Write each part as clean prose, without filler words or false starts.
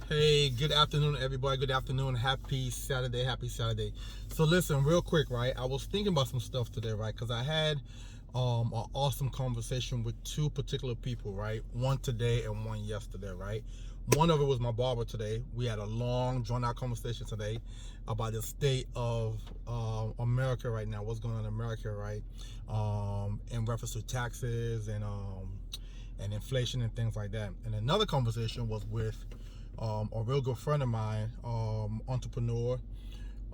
Hey, good afternoon, everybody. Good afternoon. Happy Saturday. Happy Saturday. So listen, real quick, right? I was thinking about some stuff today, right? Because I had an awesome conversation with two particular people, right? One today and one yesterday, right? One of it was my barber today. We had a long, drawn-out conversation today about the state of America right now. What's going on in America, right? In reference to taxes and inflation and things like that. And another conversation was with a real good friend of mine, entrepreneur,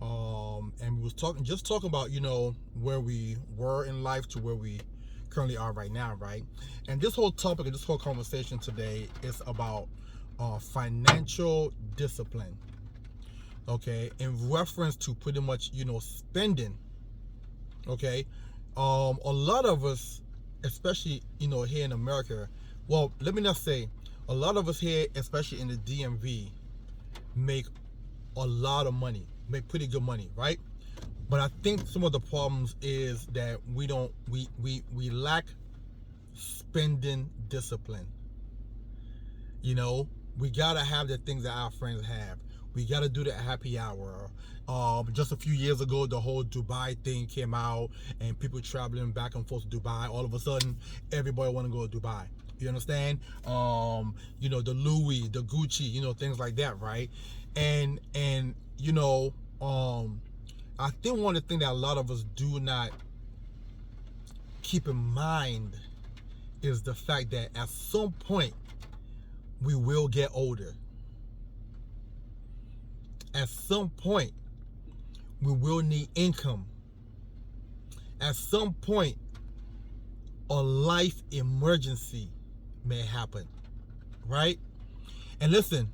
and we was talking about where we were in life to where we currently are right now, right? And this whole topic and this whole conversation today is about financial discipline, okay, in reference to pretty much spending, okay. A lot of us, especially here in America, well, let me not say a lot of us here, especially in the DMV, make a lot of money, make pretty good money, right? But I think some of the problems is that we lack spending discipline. You know, we gotta have the things that our friends have. We gotta do the happy hour. Just a few years ago, the whole Dubai thing came out, and people traveling back and forth to Dubai. All of a sudden, everybody want to go to Dubai. You understand? The Louis, the Gucci, things like that, right? And I think one of the things that a lot of us do not keep in mind is the fact that at some point we will get older. At some point, we will need income. At some point, a life emergency may happen, right? And listen,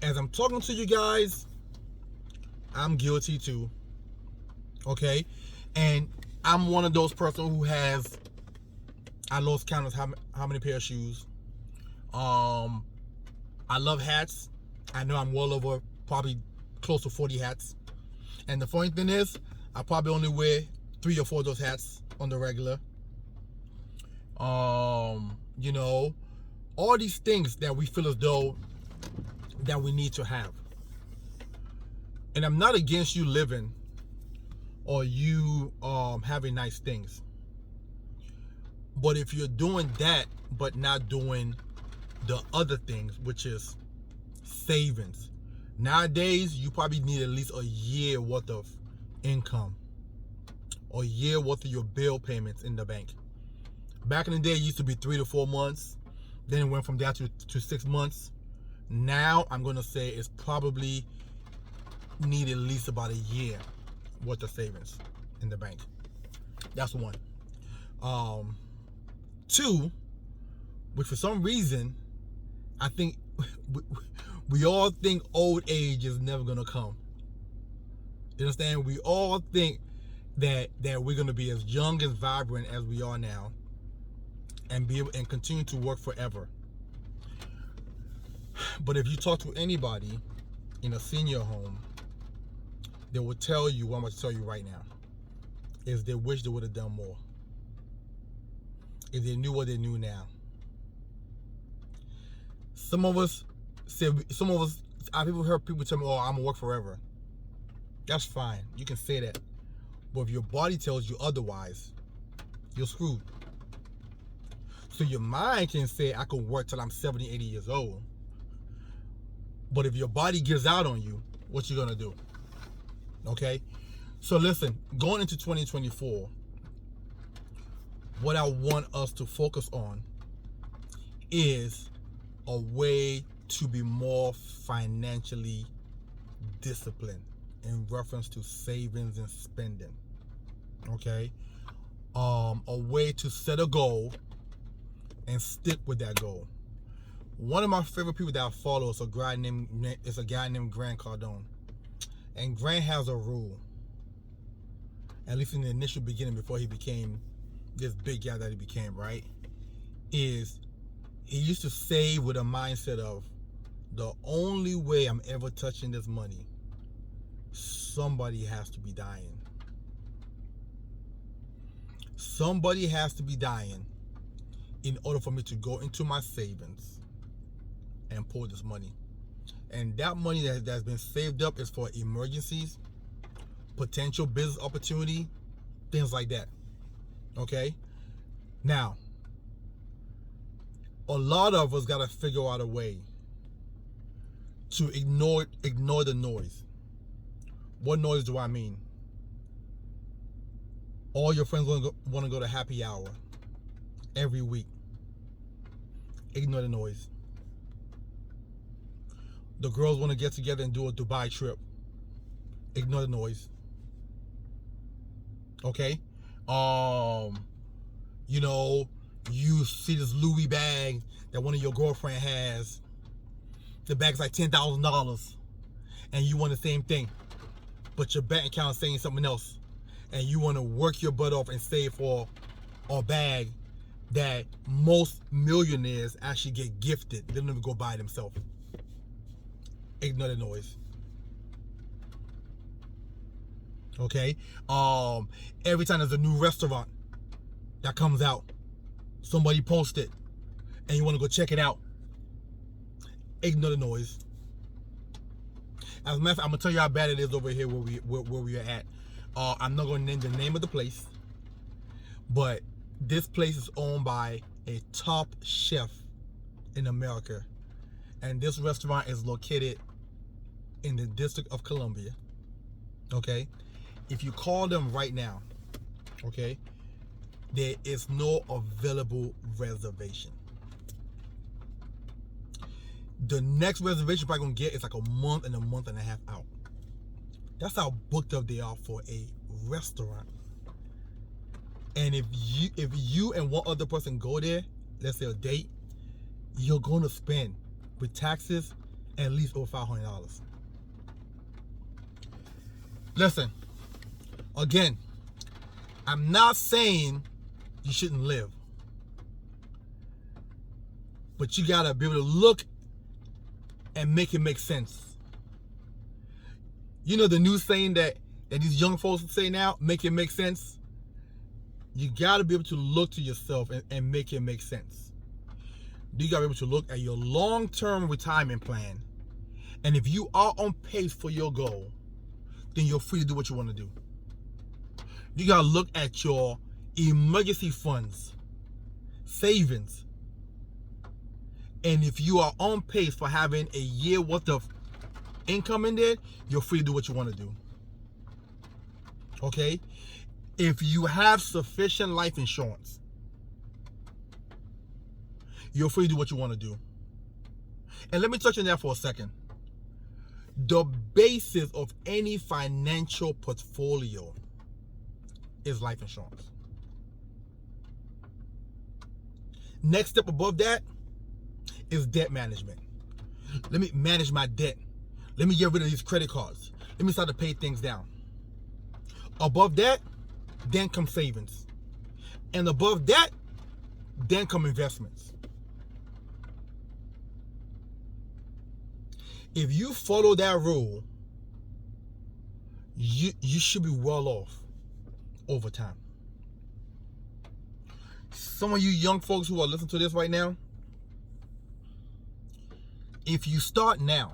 as I'm talking to you guys, I'm guilty too, okay? And I'm one of those person who has, I lost count of how many pair of shoes. I love hats. I know I'm well over probably close to 40 hats. And the funny thing is, I probably only wear 3 or 4 of those hats on the regular. All these things that we feel as though that we need to have. And I'm not against you living or you having nice things. But if you're doing that but not doing the other things, which is savings. Nowadays, you probably need at least a year worth of income or a year worth of your bill payments in the bank. Back in the day, it used to be 3 to 4 months. Then it went from that to 6 months. Now, I'm going to say it's probably need at least about a year worth of savings in the bank. That's one. Two, which for some reason, I think we all think old age is never going to come. You understand? We all think that we're going to be as young and vibrant as we are now and be able and continue to work forever. But if you talk to anybody in a senior home, they will tell you what I'm going to tell you right now is they wish they would have done more. If they knew what they knew now. Some of us, I've even heard people tell me, oh, I'm going to work forever. That's fine. You can say that. But if your body tells you otherwise, you're screwed. So your mind can say, I can work till I'm 70, 80 years old. But if your body gives out on you, what you going to do? Okay? So listen, going into 2024, what I want us to focus on is a way to be more financially disciplined in reference to savings and spending. Okay? A way to set a goal and stick with that goal. One of my favorite people that I follow is a guy named Grant Cardone. And Grant has a rule, at least in the initial beginning before he became this big guy that he became, right? Is he used to save with a mindset of the only way I'm ever touching this money, somebody has to be dying. Somebody has to be dying in order for me to go into my savings and pull this money. And that money that's been saved up is for emergencies, potential business opportunity, things like that. Okay? Now, a lot of us got to figure out a way to ignore the noise. What noise do I mean? All your friends want to go to happy hour every week. Ignore the noise. The girls want to get together and do a Dubai trip. Ignore the noise. Okay? You know, you see this Louis bag that one of your girlfriend has. The bag's like $10,000, and you want the same thing, but your bank account is saying something else, and you want to work your butt off and save for a bag that most millionaires actually get gifted. They don't even go buy it themselves. Ignore the noise. Okay? Every time there's a new restaurant that comes out, somebody posts it, and you want to go check it out, ignore the noise. As a matter of fact, I'm gonna tell you how bad it is over here where we are at. I'm not gonna name the name of the place, but this place is owned by a top chef in America, and this restaurant is located in the District of Columbia. Okay, if you call them right now, okay, there is no available reservation. The next reservation you're probably gonna get is like a month and a half out. That's how booked up they are for a restaurant. And if you and one other person go there, let's say a date, you're gonna spend with taxes at least over $500. Listen, again, I'm not saying you shouldn't live, but you gotta be able to look and make it make sense. You know the new saying that these young folks say now, make it make sense? You gotta be able to look to yourself and make it make sense. You gotta be able to look at your long-term retirement plan, and if you are on pace for your goal, then you're free to do what you want to do. You gotta look at your emergency funds, savings, and if you are on pace for having a year worth of income in there, you're free to do what you want to do. Okay? If you have sufficient life insurance, you're free to do what you want to do. And let me touch on that for a second. The basis of any financial portfolio is life insurance. Next step above that is debt management. Let me manage my debt. Let me get rid of these credit cards. Let me start to pay things down. Above that, then come savings. And above that, then come investments. If you follow that rule, you should be well off over time. Some of you young folks who are listening to this right now, if you start now,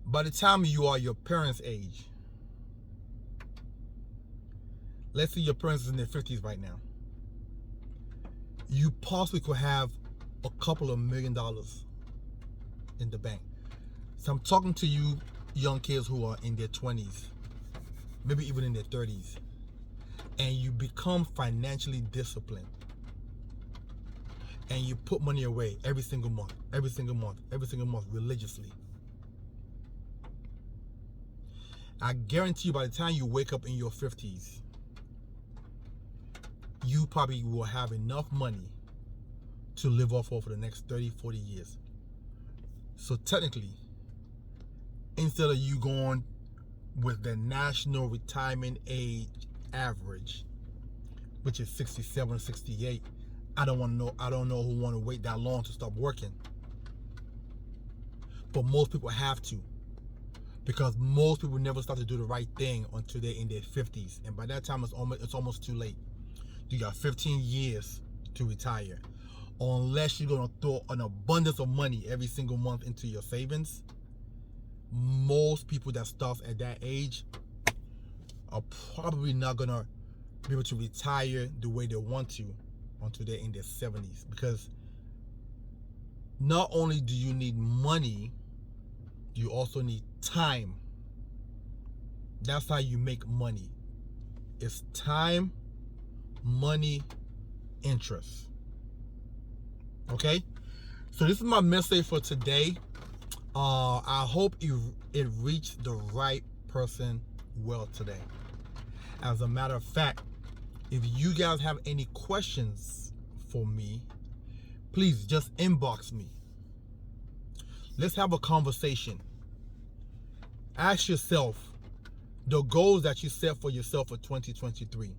by the time you are your parents' age, let's say your parents is in their 50s right now, you possibly could have a couple of $1 million in the bank. So I'm talking to you young kids who are in their 20s, maybe even in their 30s, and you become financially disciplined. And you put money away every single month, religiously. I guarantee you by the time you wake up in your 50s, you probably will have enough money to live off of for the next 30, 40 years. So technically, instead of you going with the national retirement age average, which is 67, 68, I don't know who want to wait that long to stop working. But most people have to, because most people never start to do the right thing until they're in their 50s, and by that time it's almost too late. You got 15 years to retire. unless you're gonna throw an abundance of money every single month into your savings. Most people that start at that age are probably not gonna be able to retire the way they want to until they're in their 70s, because not only do you need money, you also need time. That's how you make money. It's time, money, interest. Okay? So this is my message for today. I hope it reached the right person well today. As a matter of fact, if you guys have any questions for me, please just inbox me. Let's have a conversation. Ask yourself the goals that you set for yourself for 2023.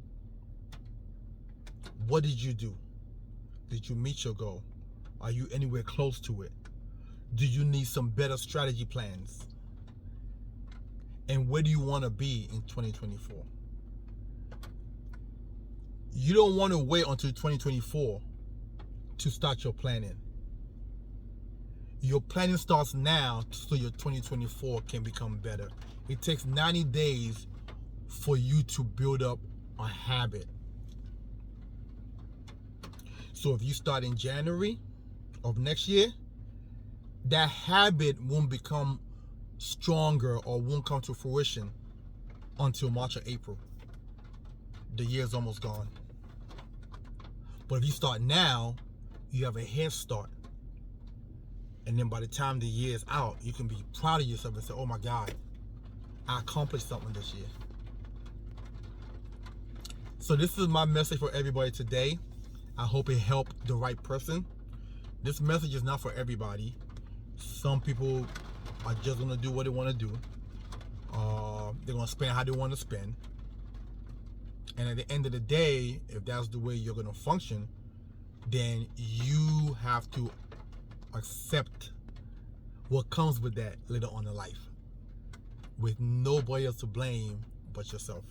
What did you do? Did you meet your goal? Are you anywhere close to it? Do you need some better strategy plans? And where do you want to be in 2024? You don't want to wait until 2024 to start your planning. Your planning starts now so your 2024 can become better. It takes 90 days for you to build up a habit. So if you start in January of next year, that habit won't become stronger or won't come to fruition until March or April. The year's almost gone. But if you start now, you have a head start. And then by the time the year is out, you can be proud of yourself and say, oh my God, I accomplished something this year. So this is my message for everybody today. I hope it helped the right person. This message is not for everybody. Some people are just going to do what they want to do. They're going to spend how they want to spend. And at the end of the day, if that's the way you're going to function, then you have to accept what comes with that later on in life, with nobody else to blame but yourself.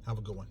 Have a good one.